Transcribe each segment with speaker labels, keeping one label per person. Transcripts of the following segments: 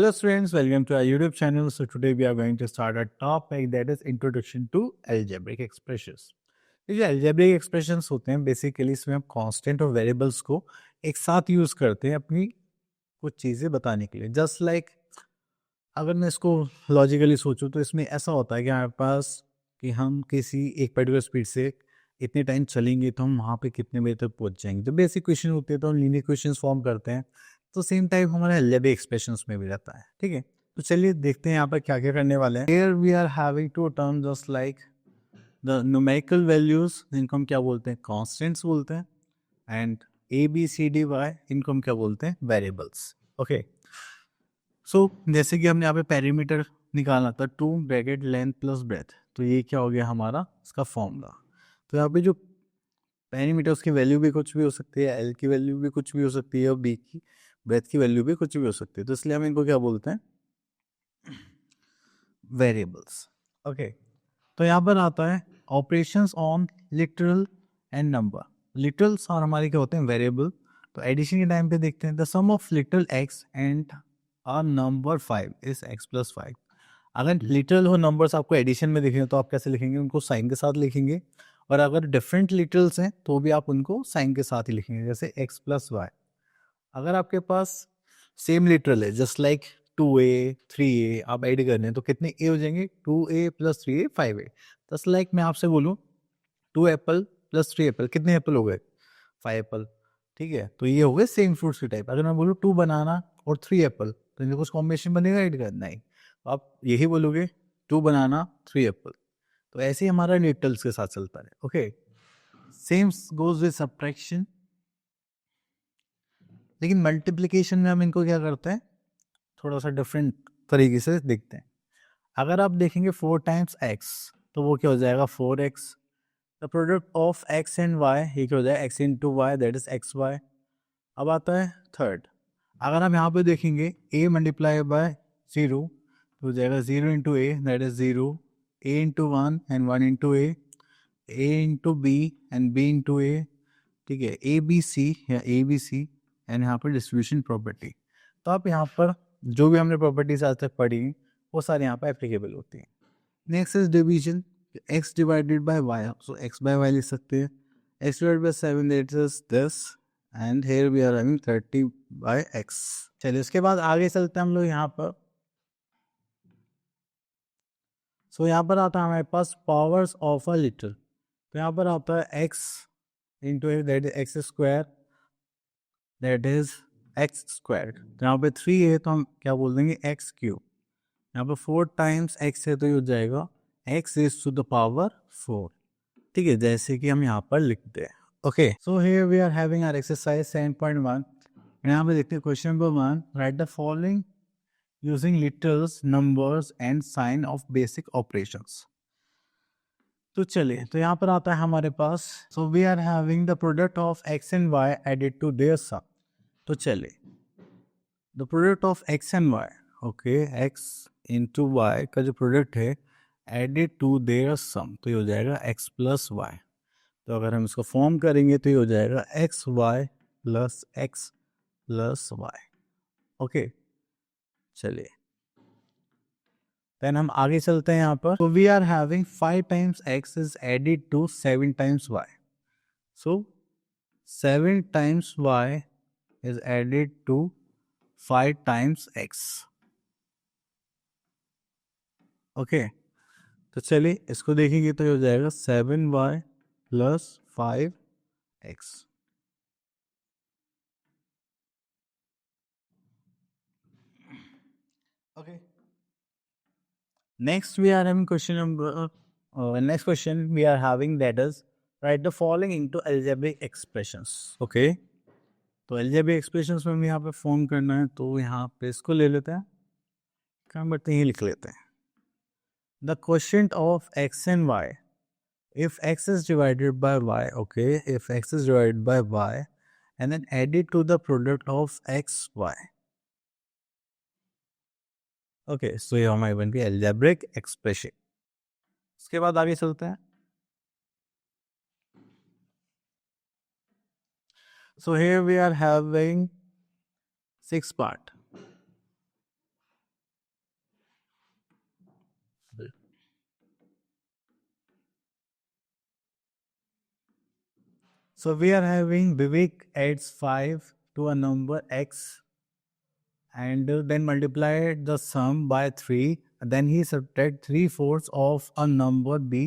Speaker 1: Hello students, welcome to our YouTube channel. So today we are going to start a topic that is introduction to algebraic expressions. ये जो algebraic expressions होते हैं basically इसमें हम constant और variables को एक साथ यूज करते हैं अपनी कुछ चीजें बताने के लिए. जस्ट लाइक अगर मैं इसको लॉजिकली सोचूं तो इसमें ऐसा होता है कि हमारे पास कि हम किसी एक पर्टिकुलर स्पीड से इतने टाइम चलेंगे तो हम वहाँ पे कितने बजे तक पहुँच जाएंगे. जब बेसिक क्वेश्चन होते हैं तो हम लीनियर क्वेश्चन फॉर्म करते हैं, तो सेम टाइप हमारा अलजेब्रिक एक्सप्रेशंस में भी रहता है. ठीक है, तो चलिए देखते हैं यहाँ पर क्या क्या करने वाले हैं. Here we are having two term just like the numerical values, जिनको हम क्या बोलते हैं, कॉन्स्टेंट्स बोलते हैं. And A B C D Y, इनको हम क्या बोलते हैं, वेरिएबल्स. ओके, सो जैसे कि हमने यहाँ पे पेरीमीटर निकालना था 2 ब्रैकेट लेंथ प्लस ब्रेथ, तो ये क्या हो गया हमारा इसका फॉर्मूला. तो यहाँ पे जो पेरीमीटर उसकी वैल्यू भी कुछ भी हो सकती है, एल की वैल्यू भी कुछ भी हो सकती है और बी की ब्रेथ की वैल्यू भी कुछ भी हो सकती है. तो इसलिए हम इनको क्या बोलते हैं, वेरिएबल्स. ओके, तो यहाँ पर आता है operations on literal and number. Literals और हमारे क्या होते हैं, वेरिएबल. तो एडिशन के टाइम पे देखते हैं the sum of literal X and are number 5 is X plus 5. अगर लिटरल हो नंबर्स आपको एडिशन में दिखेंगे तो आप कैसे लिखेंगे, उनको साइन के साथ लिखेंगे. और अगर डिफरेंट लिटरल्स हैं तो भी आप उनको साइन के साथ ही लिखेंगे, जैसे एक्स प्लस वाई. अगर आपके पास सेम लिटरल है जस्ट लाइक 2a 3a, आप ऐड कर रहे हैं तो कितने ए हो जाएंगे, 2a plus 3a 5a. Just like मैं आपसे बोलूँ 2 एप्पल प्लस 3 एप्पल, कितने एप्पल हो गए, 5 एप्पल. ठीक है, तो ये हो गए सेम फ्रूट्स के टाइप. अगर मैं बोलूँ 2 बनाना और 3 एप्पल, तो इनका कुछ कॉम्बिनेशन बनेगा ऐड करना ही, तो आप यही बोलोगे 2 बनाना 3 एप्पल. तो ऐसे ही हमारा लिटरल्स के साथ चलता है. Okay, same goes with subtraction. लेकिन मल्टीप्लिकेशन में हम इनको क्या करते हैं, थोड़ा सा डिफरेंट तरीके से देखते हैं. अगर आप देखेंगे 4 टाइम्स एक्स, तो वो क्या हो जाएगा 4x. The product of X and Y, ये क्या हो जाएगा X into Y, that is X Y. अब आता है थर्ड. अगर हम यहाँ पे देखेंगे a मल्टीप्लाई बाय 0, तो हो जाएगा 0 into a, that is 0. a into 1 and 1 into a into b and b into a. ठीक है, ए बी सी या ए बी सी. एंड यहाँ पर डिस्ट्रीब्यूशन प्रॉपर्टी. तो आप यहाँ पर जो भी हमने प्रॉपर्टीज आज तक पढ़ी वो सारी यहाँ पर एप्लीकेबल होती हैं. Next is division. x divided by y, so x by y लिख सकते हैं. x divided by 7, that is this. And here we are having 30 by x. चलिए उसके बाद आगे चलते हैं हम लोग यहाँ पर. सो यहाँ पर आता है हमारे पास पावर्स ऑफ अ लिटर. तो यहाँ पर आता है x into a, that is x square, that is x square. तो यहाँ पे 3 है तो हम क्या बोल देंगे एक्स क्यूब. यहाँ पे 4 टाइम्स एक्स है तो ये हो जाएगा x is to the power 4. ठीक है, जैसे कि हम यहाँ पर लिखते हैं. Okay, so here we are having our exercise 7.1. यहाँ पे देखते हैं question number 1. Write the following using literals, numbers and sign of basic operations. तो चलिए, तो यहाँ पर आता है हमारे पास, so we are having the product of X and Y added to their sum. तो चलिए, the product of X and Y, okay, X into Y का जो प्रोडक्ट है एडेड टू देयर सम, तो ये हो जाएगा एक्स प्लस वाई. तो अगर हम इसको फॉर्म करेंगे तो ये हो जाएगा x y plus x plus y. Okay, चलिए देन हम आगे चलते हैं यहाँ पर. तो we are having 5 times x is added to 7 times y. So 7 times y is added to 5 times x. Okay, तो चलिए इसको देखेंगे तो ये हो जाएगा 7y plus 5x. Okay. Next we are having question number, next question we are having, that is write the following into algebraic expressions. Okay, तो algebraic expressions में हमें यहाँ पे फॉर्म करना है, तो यहाँ पे इसको ले लेते हैं, काम करते हैं, लिख लेते हैं. The quotient of x and y, if x is divided by y, okay, if x is divided by y and then added to the product of x y. Okay, so ये हमारी बन गई अलजेब्रिक एक्सप्रेशन. उसके बाद आगे चलते हैं. So here we are having 6 part. So we are having Vivek adds 5 to a number x and then multiply the sum by 3. Then he subtract 3/4 of a number b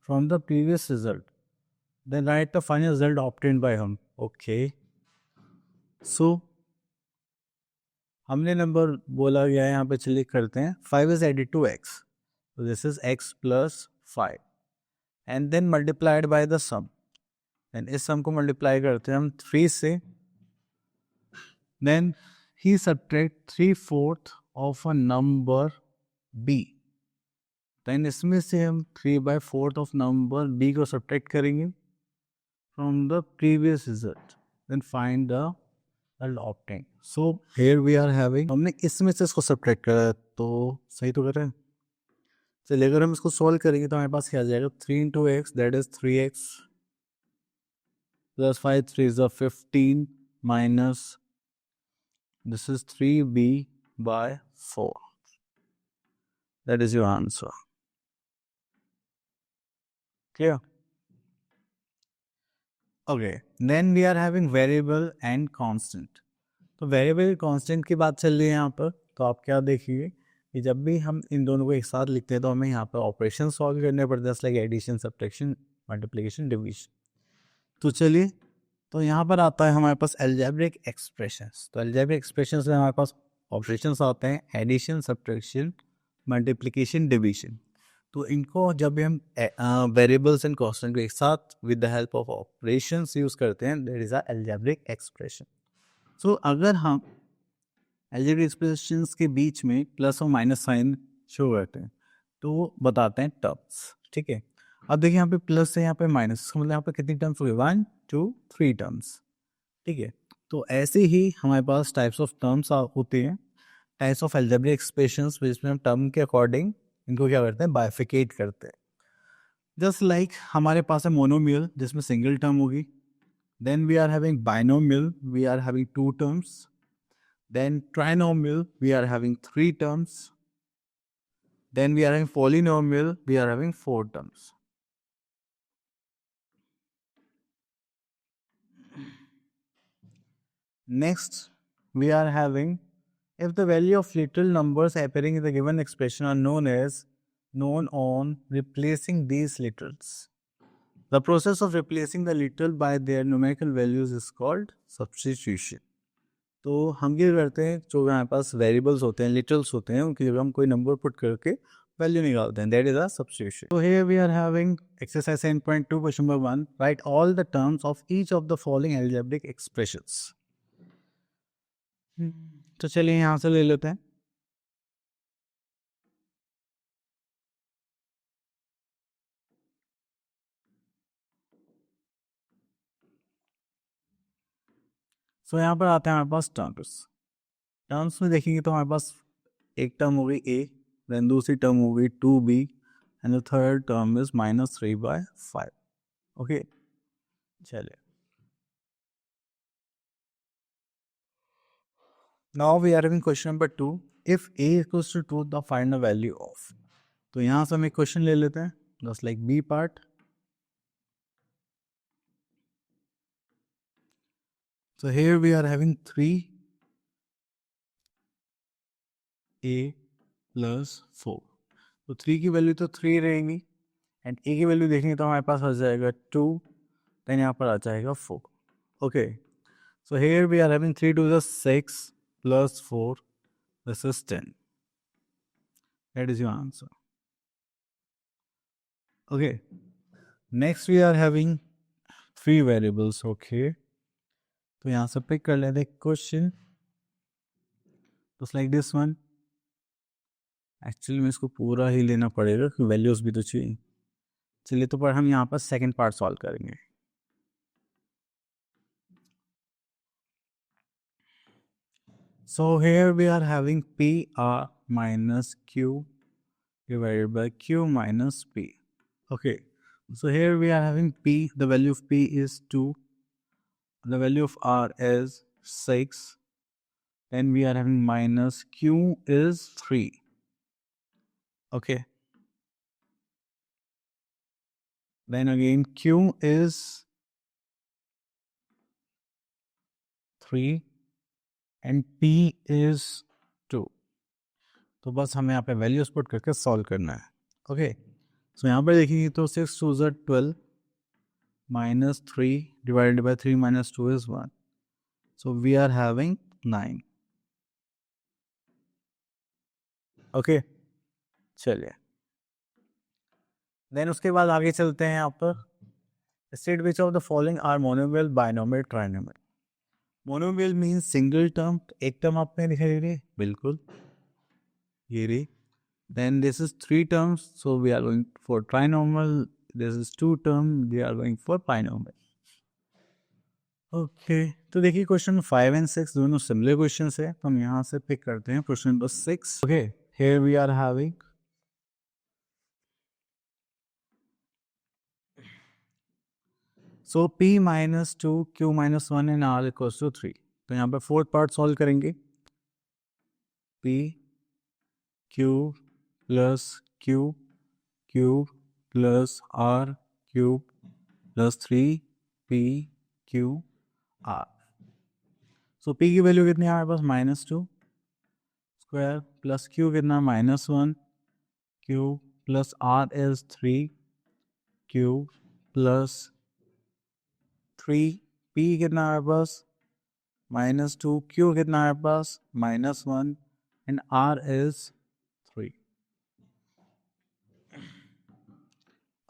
Speaker 1: from the previous result. Then write the final result obtained by him. Okay. So हमने number बोला गया है यहाँ पे, चलिए करते हैं. 5 is added to x. So this is x plus 5 and then multiplied by the sum. And इस sum को multiply करते हैं हम 3 से. Then he subtract 3/4 of a number b. Then इसमें से हम 3/4 of number b को subtract करेंगे from the previous result. Then find the result obtained. So here we are having, हमने इसमें से इसको subtract करा तो सही तो कर रहे हैं. चलिए अगर हम इसको सॉल्व करेंगे तो हमारे पास क्या आ जाएगा, 3 into x that is 3x plus 5 3 is 15 minus this is 3b by 4. That is your answer. Clear? Okay, then we are having variable and constant. तो वेरिएबल कांस्टेंट की बात चल रही है यहाँ पर. तो आप क्या देखिए कि जब भी हम इन दोनों को एक साथ लिखते हैं तो हमें यहाँ पर ऑपरेशन सॉल्व करने पड़ते हैं, like addition, subtraction, multiplication, division. तो चलिए, तो यहाँ पर आता है हमारे पास एल्जेब्रिक एक्सप्रेशंस. तो एल्जेब्रिक एक्सप्रेशंस में हमारे पास ऑपरेशंस आते हैं एडिशन, सब्ट्रैक्शन, मल्टीप्लिकेशन, डिवीजन. तो इनको जब भी हम वेरिएबल्स एंड कांस्टेंट को एक साथ with the help of operations use करते हैं, that is a algebraic expression. So अगर हम एल्जेब्रिक एक्सप्रेशंस के बीच में प्लस और माइनस साइन शो करते हैं तो बताते हैं टर्म्स. ठीक है, अब देखिए यहाँ पे प्लस है, यहाँ पे माइनस, मतलब यहाँ पे कितनी टर्म्स हो गई, 1 2 3 टर्म्स. ठीक है, तो ऐसे ही हमारे पास टाइप्स ऑफ टर्म्स होते हैं, टाइप्स ऑफ एल्जेब्रिक एक्सप्रेशंस, जिसमें हम टर्म के अकॉर्डिंग इनको क्या करते हैं, बाइफिकेट करते हैं. जस्ट लाइक हमारे पास है मोनोमियल जिसमें सिंगल टर्म होगी. Then we are having binomial, we are having 2 terms. Then trinomial, we are having 3 terms. Then we are having polynomial, we are having 4 terms. Next, we are having, if the value of literal numbers appearing in the given expression are known on replacing these literals. The process of replacing the literal by their numerical values is called substitution. तो हम ये करते हैं, जो हमारे पास variables होते हैं, literals होते हैं, उनकी जगह हम कोई नंबर पुट करके वैल्यू निकालते हैं. That is a substitution. तो here we are having exercise 7.2 question number 1. Write all the terms of each of the following algebraic expressions. तो चलिए यहाँ से ले लेते हैं. सो यहाँ पर आते हैं हमारे पास टर्म्स में देखेंगे तो हमारे पास एक टर्म हो गई a, देन दूसरी टर्म हो गई 2b and the third term is -3/5. Okay, चलिए. Now we are having question number 2. If a equals to 2, the find the value of. तो यहाँ से हम एक क्वेश्चन ले लेते हैं, just like B part. So here we are having 3a plus 4. तो 3 की वैल्यू तो 3 रहेगी एंड a की वैल्यू देखेंगे तो हमारे पास आ जाएगा 2, देन यहाँ पर आ जाएगा 4. Okay, so here we are having 3 to the 6 plus 4, this is 10. That is your answer. Okay, next we are having 3 variables. Okay, तो यहाँ से पिक कर लेते question, just like this one. Actually में इसको पूरा ही लेना पड़ेगा क्योंकि वैल्यूज भी तो चाहिए. चलिए, तो पर हम यहाँ पर सेकंड पार्ट सॉल्व करेंगे. So here we are having p r minus q divided by q minus p. Okay, so here we are having p, the value of p is 2, the value of r is 6, then we are having minus q is 3. Okay, then again q is 3 and p is 2. तो बस हमें यहाँ पे values put करके solve करना है. Okay, सो यहाँ पर देखिए तो 6 2 is 12 minus 3 divided by 3 minus 2 is 1. So we are having 9. Okay, चलिए देन उसके बाद आगे चलते हैं. यहाँ पर state which of the following are monomial, binomial, trinomial. Monomial means single term, एक टर्म आपने दिखाई दे रही है, बिल्कुल ये रही. Then this is 3 terms, so we are going for trinomial. This is 2 term, we are going for binomial. Okay, तो देखिए क्वेश्चन 5 एंड 6 दोनों सिमिलर क्वेश्चन है, तो हम यहाँ से पिक करते हैं question number 6. Okay, here we are having so p minus 2 q minus 1 and r equals to 3. तो यहाँ पर फोर्थ पार्ट सॉल्व करेंगे. p q plus q cube plus r cube plus 3p q r. सो p की value कितनी है हमारे पास, -2 square plus q कितना -1 cube plus r is 3 cube plus 3p कितना हमारे पास -2 q कितना हमारे पास -1 एंड r इज 3.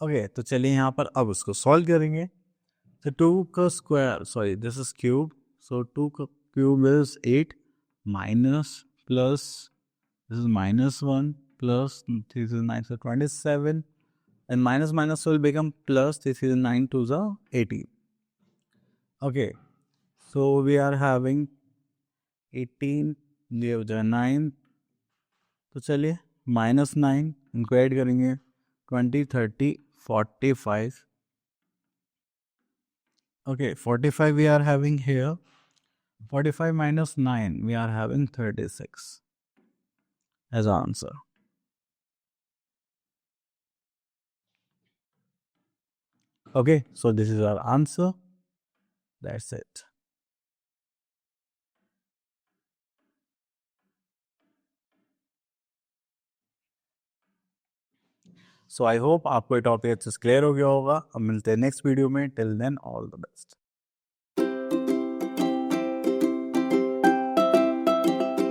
Speaker 1: ओके, तो चलिए यहाँ पर अब उसको सॉल्व करेंगे. तो 2 का square, sorry this is cube, so 2 का cube is 8 minus plus this is -1 plus this is 9, so 27, and minus will become plus. This is 9 to the 18. Okay, so we are having 18 ये हो जाए 9. तो चलिए -9 इनको ऐड करेंगे 20 30 45. Okay, 45 we are having here. 45 minus 9 we are having 36 as our answer. Okay, so this is our answer. That's it. So I hope आपको ये topic अच्छे से क्लियर हो गया होगा. अब मिलते हैं नेक्स्ट वीडियो में. Till then all the best.